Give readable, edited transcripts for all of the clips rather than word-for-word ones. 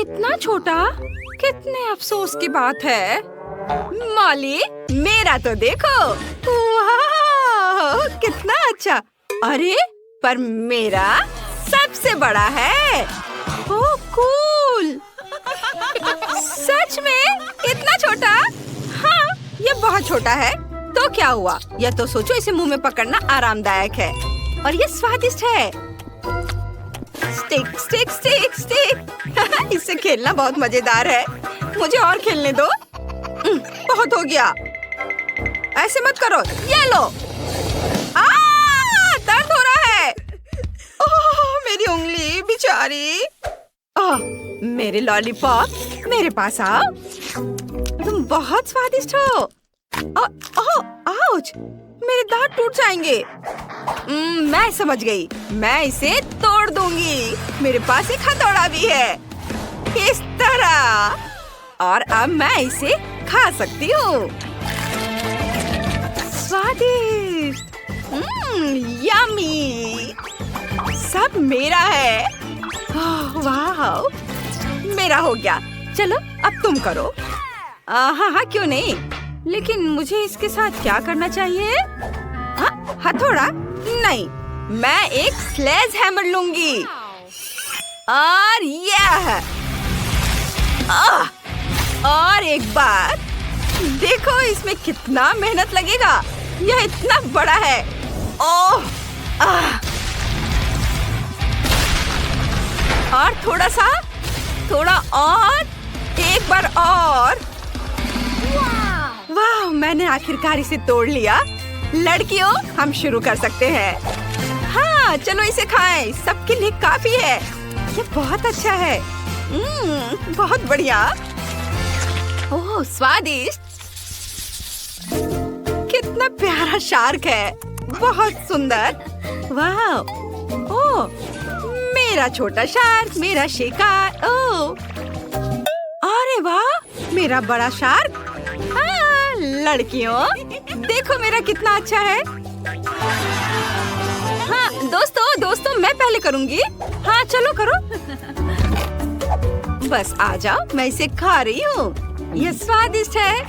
इतना छोटा, कितने अफसोस की बात है। मॉली, मेरा तो देखो। वाह, कितना अच्छा। अरे पर मेरा सबसे बड़ा है। ओह कूल। सच में इतना छोटा? हाँ, ये बहुत छोटा है। तो क्या हुआ? यह तो सोचो, इसे मुंह में पकड़ना आरामदायक है और ये स्वादिष्ट है। Stick stick stick stick. इससे खेलना बहुत मजेदार है। मुझे और खेलने दो। बहुत हो गया। ऐसे मत करो। ये लो। दर्द हो रहा है। ओह, मेरी उंगली बेचारी। मेरे लॉलीपॉप, मेरे पास आओ। तुम बहुत स्वादिष्ट हो। आउच, मेरे दांत टूट जाएंगे। मैं समझ गई। मैं इसे तोड़ दूंगी। मेरे पास एक हथौड़ा भी है। इस तरह। और अब मैं इसे खा सकती हूँ। स्वादिष्ट। यम्मी। सब मेरा है। वाह, मेरा हो गया। चलो अब तुम करो। हाँ, क्यों नहीं। लेकिन मुझे इसके साथ क्या करना चाहिए? हथौड़ा नहीं, मैं एक स्लेज हैमर लूंगी। और यह और एक बार देखो, इसमें कितना मेहनत लगेगा। यह इतना बड़ा है। ओह, और थोड़ा और, एक बार और। वाह, मैंने आखिरकार इसे तोड़ लिया। लड़कियों, हम शुरू कर सकते हैं। हाँ, चलो इसे खाएं। सबके लिए काफी है। ये बहुत अच्छा है। बहुत बढ़िया। ओह, स्वादिष्ट। कितना प्यारा शार्क है। बहुत सुंदर। वाह। ओह, मेरा छोटा शार्क, मेरा शिकार। ओह, अरे वाह, मेरा बड़ा शार्क। लड़कियों, देखो मेरा कितना अच्छा है। हाँ, दोस्तों, मैं पहले करूँगी। हाँ, चलो करो। बस आ जाओ, मैं इसे खा रही हूँ। यह स्वादिष्ट है।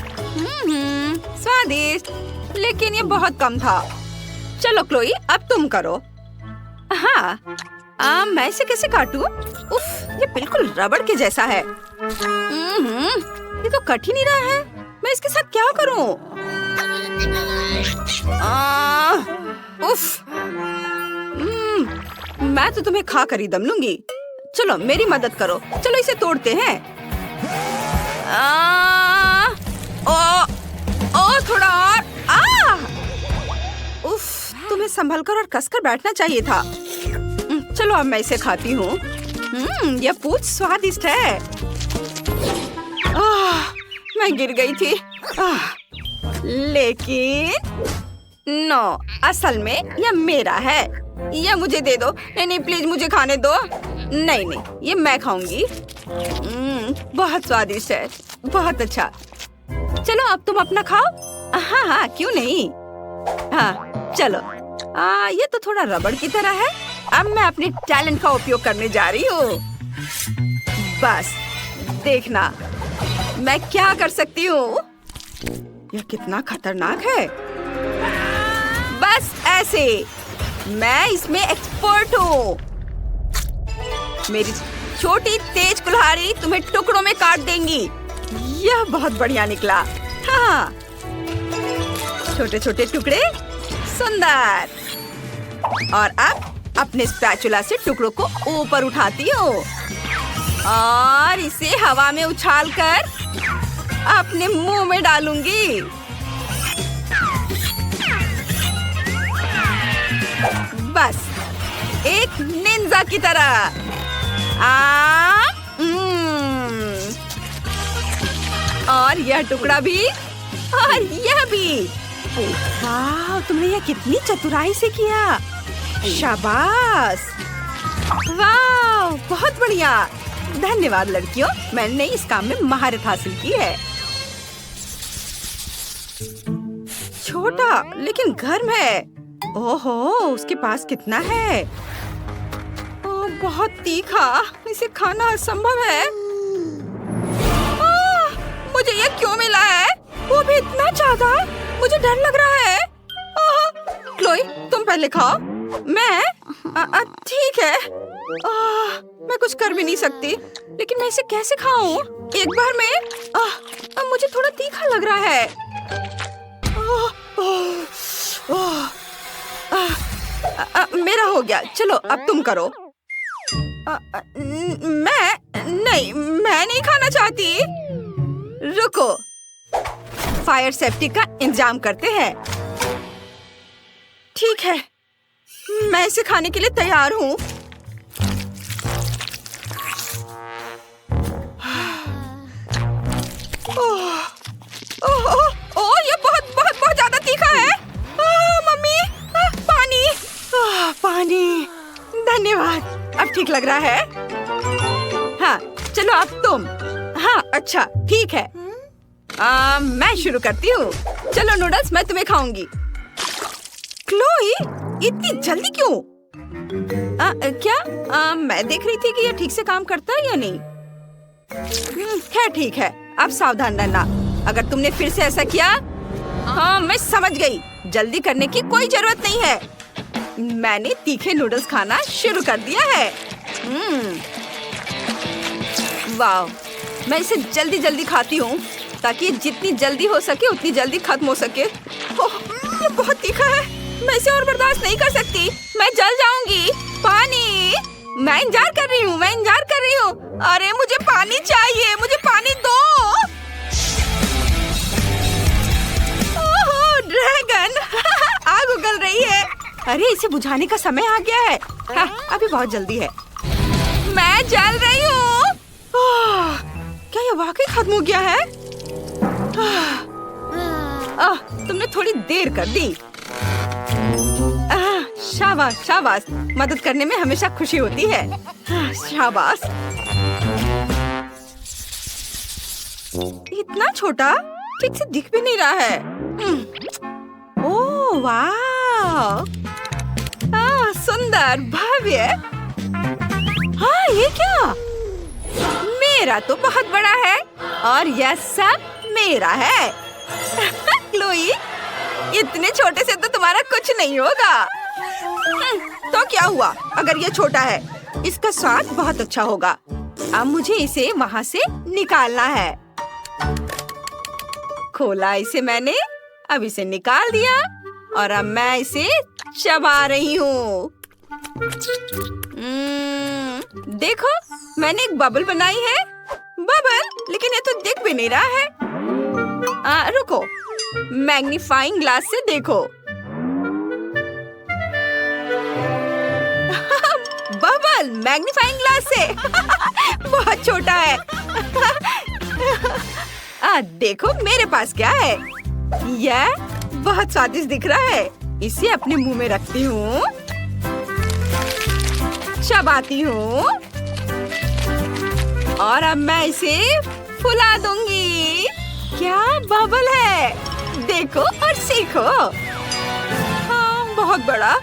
स्वादिष्ट, लेकिन ये बहुत कम था। चलो क्लोई, अब तुम करो। हाँ, मैं इसे कैसे काटूं? उफ, ये बिल्कुल रबड़ के जैसा है। ये तो कट ही नहीं रहा है। मैं इसके साथ क्या करूं? उफ, मैं तो तुम्हें खा कर ही दम लूंगी। चलो मेरी मदद करो। चलो इसे तोड़ते हैं। थोड़ा और। उफ, तुम्हें संभल कर और कसकर बैठना चाहिए था। चलो अब मैं इसे खाती हूँ। यह पूंछ स्वादिष्ट है। मैं गिर गई थी। लेकिन नो, असल में यह मेरा है। यह मुझे दे दो। नहीं, प्लीज मुझे खाने दो। नहीं, ये मैं खाऊंगी। बहुत स्वादिष्ट है। बहुत अच्छा। चलो अब तुम अपना खाओ। हाँ, क्यों नहीं। हाँ, चलो। ये तो थोड़ा रबड़ की तरह है। अब मैं अपने टैलेंट का उपयोग करने जा रही हूँ। बस देखना मैं क्या कर सकती हूँ। यह कितना खतरनाक है। बस ऐसे। मैं इसमें एक्सपर्ट हूँ। मेरी छोटी तेज कुल्हाड़ी तुम्हें टुकड़ों में काट देंगी। यह बहुत बढ़िया निकला। हाँ, छोटे छोटे टुकड़े। सुंदर। और अब अपने स्पैचुला से टुकड़ों को ऊपर उठाती हूँ और इसे हवा में उछालकर अपने मुंह में डालूंगी। बस एक निंजा की तरह। और यह टुकड़ा भी और यह भी। वाह, तुमने यह कितनी चतुराई से किया। शाबाश। वाह, बहुत बढ़िया। धन्यवाद लड़कियों, मैंने इस काम में महारत हासिल की है। छोटा लेकिन गर्म है। ओहो, उसके पास कितना है। ओह, बहुत तीखा। इसे खाना असंभव है। मुझे ये क्यों मिला है? वो भी इतना ज्यादा, मुझे डर लग रहा है। क्लोई, तुम पहले खाओ। मैं ठीक है। मैं कुछ कर भी नहीं सकती, लेकिन मैं इसे कैसे खाऊं? एक बार में मुझे थोड़ा तीखा लग रहा है। मेरा हो गया, चलो अब तुम करो। मैं नहीं खाना चाहती। रुको, फायर सेफ्टी का इंतजाम करते हैं। ठीक है, मैं इसे खाने के लिए तैयार हूँ। ओह, ये बहुत बहुत बहुत ज्यादा तीखा है। मम्मी, पानी। पानी, धन्यवाद, अब ठीक लग रहा है। हाँ, चलो अब तुम। हाँ, अच्छा, ठीक है। मैं शुरू करती हूँ। चलो नूडल्स, मैं तुम्हें खाऊंगी। क्लोई, इतनी जल्दी क्यों? क्या मैं देख रही थी कि ये ठीक से काम करता है या नहीं। खैर ठीक है, अब सावधान रहना। अगर तुमने फिर से ऐसा किया। हाँ, मैं समझ गई। जल्दी करने की कोई जरूरत नहीं है। मैंने तीखे नूडल्स खाना शुरू कर दिया है। वाह, मैं इसे जल्दी जल्दी खाती हूँ ताकि जितनी जल्दी हो सके उतनी जल्दी खत्म हो सके। ओह, ये बहुत तीखा है। मैं इसे और बर्दाश्त नहीं कर सकती। मैं जल जाऊंगी। पानी, मैं इंतजार कर रही हूँ, मैं इंतजार कर रही हूँ। अरे मुझे पानी चाहिए, मुझे पानी दो। ओह, ड्रैगन। आग उगल रही है। अरे इसे बुझाने का समय आ गया है। हाँ, अभी बहुत जल्दी है। मैं जल रही हूँ। क्या ये वाकई खत्म हो गया है? तुमने थोड़ी देर कर दी। शाबाश शाबाश, मदद करने में हमेशा खुशी होती है। शाबाश। इतना छोटा, ठीक से दिख भी नहीं रहा है। ओह वाह, सुंदर, भव्य। हाँ, ये क्या? मेरा तो बहुत बड़ा है और यह सब मेरा है। क्लोई, इतने छोटे से तो तुम्हारा कुछ नहीं होगा। तो क्या हुआ अगर ये छोटा है? इसका स्वाद बहुत अच्छा होगा। अब मुझे इसे वहाँ से निकालना है। खोला इसे मैंने, अब इसे निकाल दिया और अब मैं इसे चबा रही हूँ। देखो, मैंने एक बबल बनाई है। बबल, लेकिन ये तो दिख भी नहीं रहा है। रुको, मैग्नीफाइंग ग्लास से देखो। बबल मैग्नीफाइंग ग्लास से। बहुत छोटा है। देखो मेरे पास क्या है। यह बहुत स्वादिष्ट दिख रहा है। इसे अपने मुंह में रखती हूँ, चबाती हूँ और अब मैं इसे फुला दूंगी। क्या बबल है, देखो और सीखो। हाँ, बहुत बड़ा।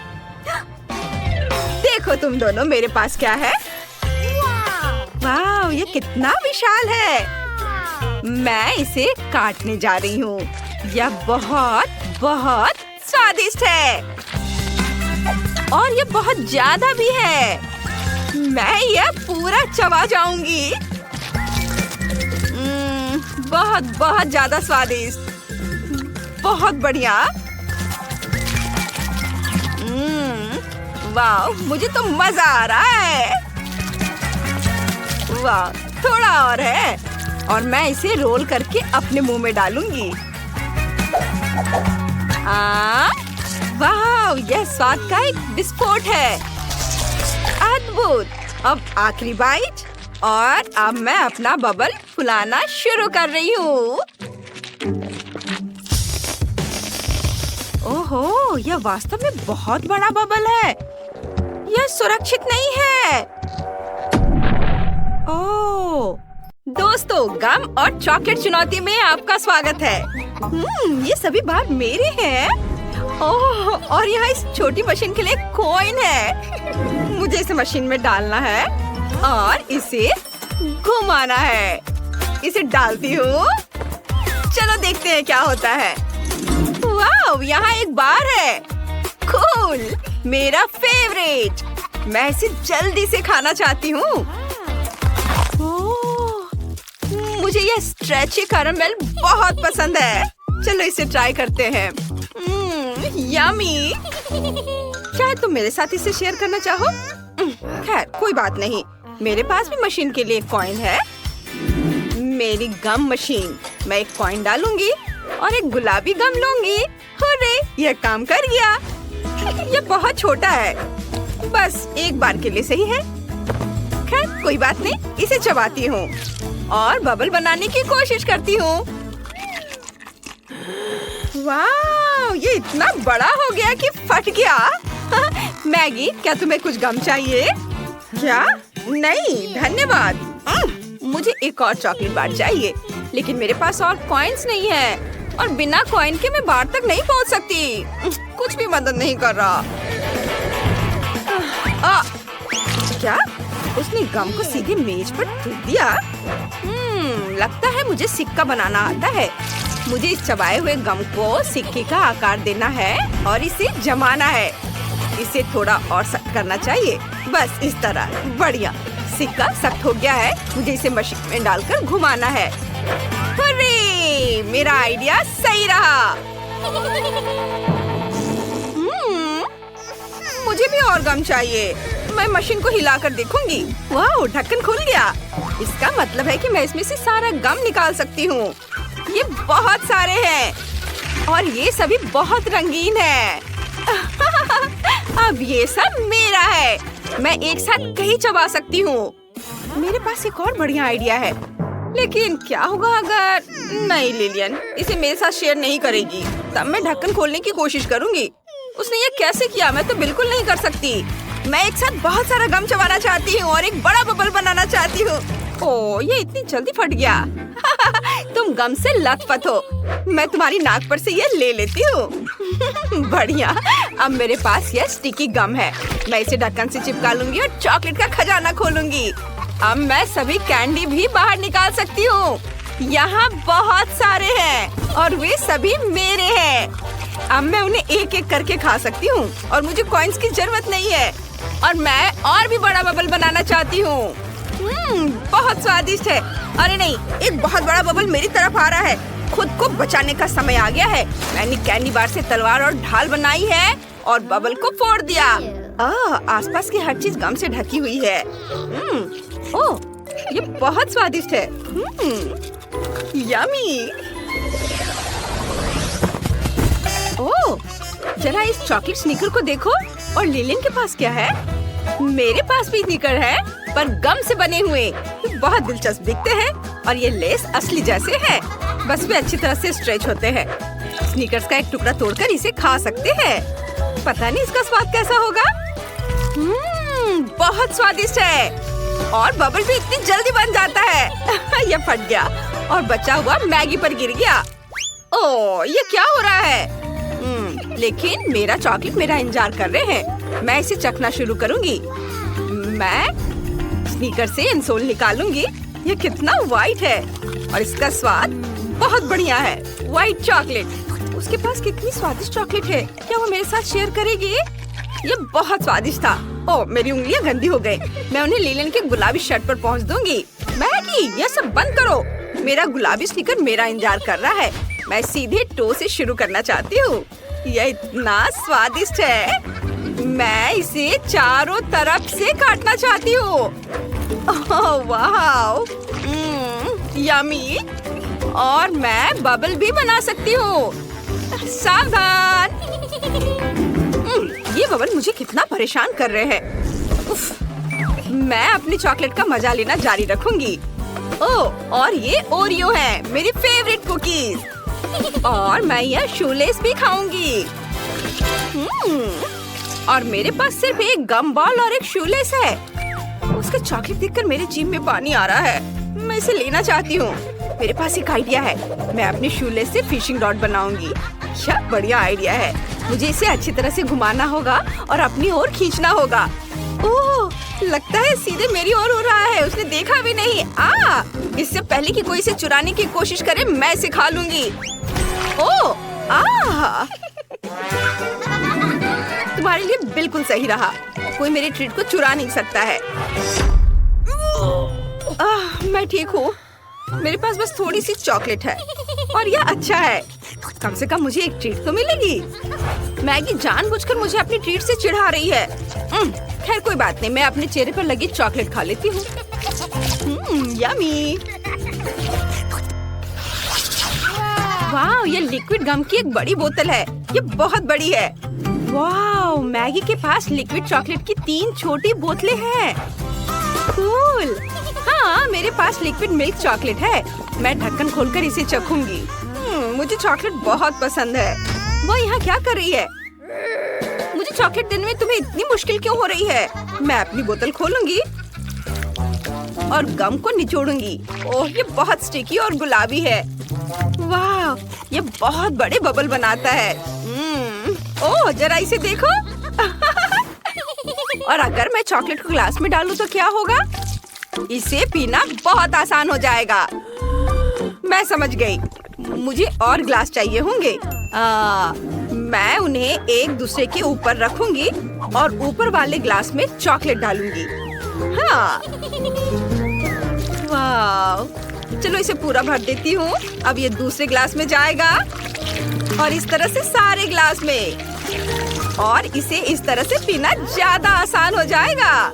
देखो तुम दोनों, मेरे पास क्या है। वाह, ये कितना विशाल है। मैं इसे काटने जा रही हूँ। यह बहुत बहुत स्वादिष्ट है और ये बहुत ज्यादा भी है। मैं यह पूरा चबा जाऊंगी। बहुत बहुत ज्यादा स्वादिष्ट, बहुत बढ़िया। वाह, मुझे तो मजा आ रहा है। वाह, थोड़ा और है और मैं इसे रोल करके अपने मुंह में डालूंगी। वाह, यह स्वाद का एक विस्फोट है। अद्भुत। अब आखिरी बाइट और अब मैं अपना बबल फुलाना शुरू कर रही हूँ। ओहो, यह वास्तव में बहुत बड़ा बबल है। यह सुरक्षित नहीं है। ओह, दोस्तों, गम और चॉकलेट चुनौती में आपका स्वागत है। ये सभी बार मेरे हैं। ओह, और यहाँ इस छोटी मशीन के लिए कॉइन है। मुझे इसे मशीन में डालना है और इसे घुमाना है। इसे डालती हूँ चलो देखते हैं क्या होता है। वाव, यहाँ एक बार है। कूल, मेरा फेवरेट। मैं इसे जल्दी से खाना चाहती हूँ। मुझे यह स्ट्रेची कैरमेल बहुत पसंद है। चलो इसे ट्राई करते हैं। यम्मी। शायद तुम मेरे साथ इसे शेयर करना चाहो। खैर कोई बात नहीं, मेरे पास भी मशीन के लिए एक कॉइन है। मेरी गम मशीन। मैं एक कॉइन डालूंगी और एक गुलाबी गम लूंगी। हुर्रे, यह काम कर गया। यह बहुत छोटा है, बस एक बार के लिए सही है। खैर कोई बात नहीं, इसे चबाती हूँ और बबल बनाने की कोशिश करती हूँ। वाह, ये इतना बड़ा हो गया कि फट गया। मैगी, क्या तुम्हें कुछ गम चाहिए? क्या? नहीं धन्यवाद। मुझे एक और चॉकलेट बार चाहिए, लेकिन मेरे पास और कॉइन्स नहीं है और बिना कॉइन के मैं बार तक नहीं पहुंच सकती। कुछ भी मदद नहीं कर रहा। क्या? उसने गम को सीधे मेज पर थूक दिया। लगता है मुझे सिक्का बनाना आता है। मुझे इस चबाए हुए गम को सिक्के का आकार देना है और इसे जमाना है। इसे थोड़ा और सख्त करना चाहिए, बस इस तरह। बढ़िया, सिक्का सख्त हो गया है। मुझे इसे मशीन में डालकर घुमाना है। हुर्रे, मेरा आइडिया सही रहा। मुझे भी और गम चाहिए। मैं मशीन को हिलाकर देखूंगी। वाह, ढक्कन खुल गया। इसका मतलब है कि मैं इसमें से सारा गम निकाल सकती हूँ। ये बहुत सारे हैं और ये सभी बहुत रंगीन है। अब ये सब मेरा है। मैं एक साथ कहीं चबा सकती हूँ। मेरे पास एक और बढ़िया आइडिया है, लेकिन क्या होगा अगर... नहीं, लिलियन इसे मेरे साथ शेयर नहीं करेगी। तब मैं ढक्कन खोलने की कोशिश करूँगी। उसने ये कैसे किया? मैं तो बिल्कुल नहीं कर सकती। मैं एक साथ बहुत सारा गम चबाना चाहती हूँ और एक बड़ा बबल बनाना चाहती हूँ। ओह, ये इतनी जल्दी फट गया। तुम गम से लथपथ हो। मैं तुम्हारी नाक पर से ये ले लेती हूँ। बढ़िया, अब मेरे पास यह स्टिकी गम है। मैं इसे ढक्कन से चिपका लूंगी और चॉकलेट का खजाना खोलूंगी। अब मैं सभी कैंडी भी बाहर निकाल सकती हूँ। यहाँ बहुत सारे हैं और वे सभी मेरे हैं। अब मैं उन्हें एक एक करके खा सकती हूँ और मुझे कॉइन्स की जरूरत नहीं है। और मैं और भी बड़ा बबल बनाना चाहती हूँ। बहुत स्वादिष्ट है। अरे नहीं, एक बहुत बड़ा बबल मेरी तरफ आ रहा है। खुद को बचाने का समय आ गया है। मैंने कैंडी बार से तलवार और ढाल बनाई है और बबल को फोड़ दिया। आसपास की हर चीज गम से ढकी हुई है। ओह, ये बहुत स्वादिष्ट है। यम्मी। ओह, जरा इस चॉकलेट स्नीकर को देखो। और लिलियन के पास क्या है? मेरे पास भी स्नीकर है, पर गम से बने हुए। बहुत दिलचस्प दिखते हैं और ये लेस असली जैसे है, बस वे अच्छी तरह से स्ट्रेच होते हैं। स्नीकर्स का एक टुकड़ा तोड़कर इसे खा सकते हैं। पता नहीं इसका स्वाद कैसा होगा। बहुत स्वादिष्ट है और बबल भी इतनी जल्दी बन जाता है। यह फट गया और बचा हुआ मैगी पर गिर गया। ओह, ये क्या हो रहा है? लेकिन मेरा चॉकलेट मेरा इंतजार कर रहे हैं। मैं इसे चखना शुरू करूंगी। मैं स्नीकर से इंसोल निकालूंगी। ये कितना वाइट है और इसका स्वाद बहुत बढ़िया है। White chocolate. उसके पास कितनी स्वादिष्ट चॉकलेट है। क्या वो मेरे साथ शेयर करेगी? ये बहुत स्वादिष्ट था। ओह, मेरी उंगलियां गंदी हो गई। मैं उन्हें लिलियन के गुलाबी शर्ट पर पहुंच दूंगी। मैगी, ये सब बंद करो। मेरा गुलाबी स्नीकर मेरा इंतजार कर रहा है। मैं सीधे टो से शुरू करना चाहती हूँ। यह इतना स्वादिष्ट है। मैं इसे चारों तरफ से काटना चाहती हूँ। ओह वाह, यम्मी। और मैं बबल भी बना सकती हूँ। सावधान। ये बबल मुझे कितना परेशान कर रहे हैं। उफ, मैं अपनी चॉकलेट का मजा लेना जारी रखूंगी। ओह, और ये ओरियो है, मेरी फेवरेट कुकीज। और मैं यह शूलेस भी खाऊंगी। और मेरे पास सिर्फ एक गम बॉल और एक शूलेस है। उसका चॉकलेट देखकर मेरे जीभ में पानी आ रहा है। मैं इसे लेना चाहती हूँ। मेरे पास एक आइडिया है। मैं अपने शूलेस से फिशिंग रॉड बनाऊंगी। क्या बढ़िया आइडिया है। मुझे इसे अच्छी तरह से घुमाना होगा और अपनी ओर खींचना होगा। ओह, लगता है सीधे मेरी ओर हो रहा है। उसने देखा भी नहीं। इससे पहले कि कोई इसे चुराने की कोशिश करे, मैं इसे खा लूंगी। ओह, तुम्हारे लिए बिल्कुल सही रहा। कोई मेरे ट्रीट को चुरा नहीं सकता है। मैं ठीक हूँ। मेरे पास बस थोड़ी सी चॉकलेट है और यह अच्छा है। कम से कम मुझे एक ट्रीट तो मिलेगी। मैगी जानबूझकर मुझे अपनी ट्रीट से चिढ़ा रही है। खैर कोई बात नहीं, मैं अपने चेहरे पर लगी चॉकलेट खा लेती हूँ। यम्मी। वाह, ये लिक्विड गम की एक बड़ी बोतल है। ये बहुत बड़ी है। वाह, मैगी के पास लिक्विड चॉकलेट की 3 छोटी बोतलें हैं। कूल। हाँ, मेरे पास लिक्विड मिल्क चॉकलेट है। मैं ढक्कन खोलकर इसे चखूंगी। मुझे चॉकलेट बहुत पसंद है। वो यहाँ क्या कर रही है? मुझे चॉकलेट देने में तुम्हें इतनी मुश्किल क्यों हो रही है? मैं अपनी बोतल खोलूंगी और गम को निचोड़ूंगी। ओह, ये बहुत स्टिकी और गुलाबी है। वाह, ये बहुत बड़े बबल बनाता है। ओह, जरा इसे देखो। और अगर मैं चॉकलेट को ग्लास में डालूं तो क्या होगा? इसे पीना बहुत आसान हो जाएगा। मैं समझ गई। मुझे और ग्लास चाहिए होंगे। मैं उन्हें एक दूसरे के ऊपर रखूंगी और ऊपर वाले ग्लास में चॉकलेट डालूंगी। हाँ, वाह, चलो इसे पूरा भर देती हूँ। अब ये दूसरे ग्लास में जाएगा और इस तरह से सारे ग्लास में। और इसे इस तरह से पीना ज्यादा आसान हो जाएगा।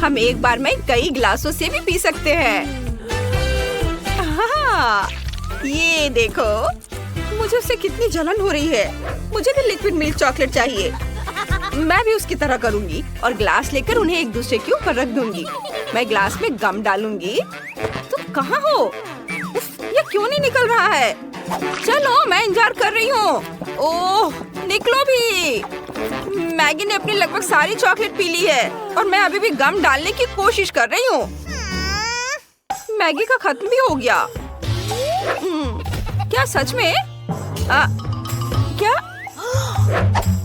हम एक बार में कई ग्लासों से भी पी सकते हैं। हाँ, ये देखो, मुझे उससे कितनी जलन हो रही है। मुझे भी लिक्विड मिल्क चॉकलेट चाहिए। मैं भी उसकी तरह करूंगी और ग्लास लेकर उन्हें एक दूसरे के ऊपर रख दूंगी। मैं ग्लास में गम डालूंगी। तुम कहाँ हो? ये क्यों नहीं निकल रहा है? चलो, मैं इंतजार कर रही हूँ। ओह, निकलो भी। मैगी ने अपनी लगभग सारी चॉकलेट पी ली है और मैं अभी भी गम डालने की कोशिश कर रही हूँ। मैगी का खत्म भी हो गया। क्या सच में? क्या?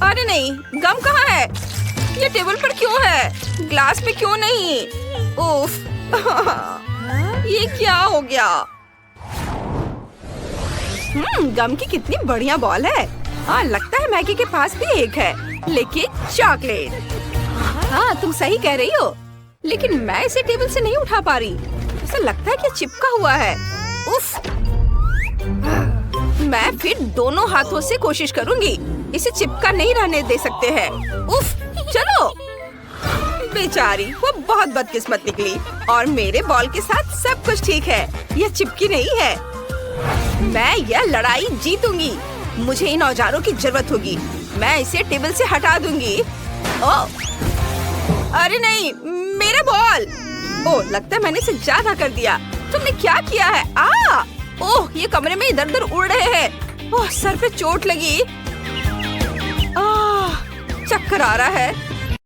अरे नहीं, गम कहाँ है? ये टेबल पर क्यों है? ग्लास में क्यों नहीं? उफ, ये क्या हो गया? गम की कितनी बढ़िया बॉल है। हाँ, लगता है मैगी के पास भी एक है, लेकिन चॉकलेट। हाँ, तुम सही कह रही हो, लेकिन मैं इसे टेबल से नहीं उठा पा रही। ऐसा लगता है कि चिपका हुआ है। उफ, मैं फिर दोनों हाथों से कोशिश करूंगी। इसे चिपका नहीं रहने दे सकते हैं। उफ, चलो। बेचारी, वो बहुत बदकिस्मत निकली और मेरे बॉल के साथ सब कुछ ठीक है। यह चिपकी नहीं है। मैं यह लड़ाई जीतूंगी। मुझे इन औजारों की जरूरत होगी। मैं इसे टेबल से हटा दूंगी। ओह, अरे नहीं, मेरा बॉल। ओह, लगता है मैंने इसे ज्यादा कर दिया। तुमने क्या किया है? ओह, ये कमरे में इधर उधर उड़ रहे हैं। ओह, सर पे चोट लगी। चक्कर आ रहा है।